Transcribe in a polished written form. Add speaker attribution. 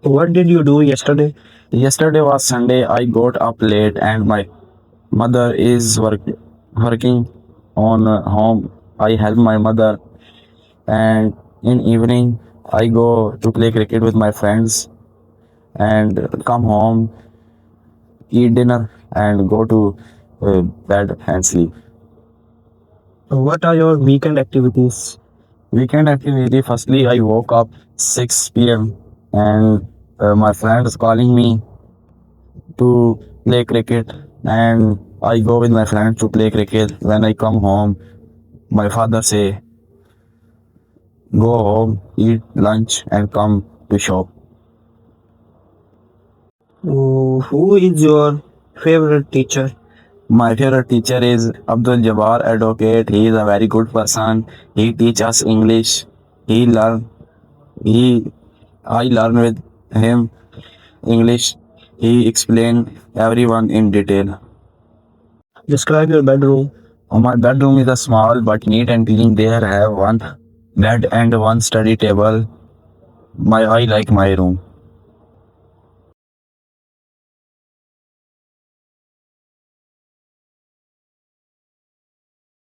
Speaker 1: What did you do yesterday?
Speaker 2: Yesterday was Sunday. I got up late and my mother is working on home. I help my mother and in evening I go to play cricket with my friends and come home, eat dinner and go to bed and sleep.
Speaker 1: What are your weekend activities?
Speaker 2: Weekend activity, firstly I woke up 6 p.m. and my friend is calling me to play cricket and I go with my friends to play cricket. When I come home, my father say, go home, eat lunch and come to shop.
Speaker 1: Who is your favorite teacher?
Speaker 2: My favorite teacher is Abdul Jabbar Advocate. He is a very good person. He teach us English. He learn he I learn with him English. He explain everyone in detail.
Speaker 1: Describe your bedroom.
Speaker 2: My bedroom is a small but neat and clean. There have one bed and one study table. I like my room.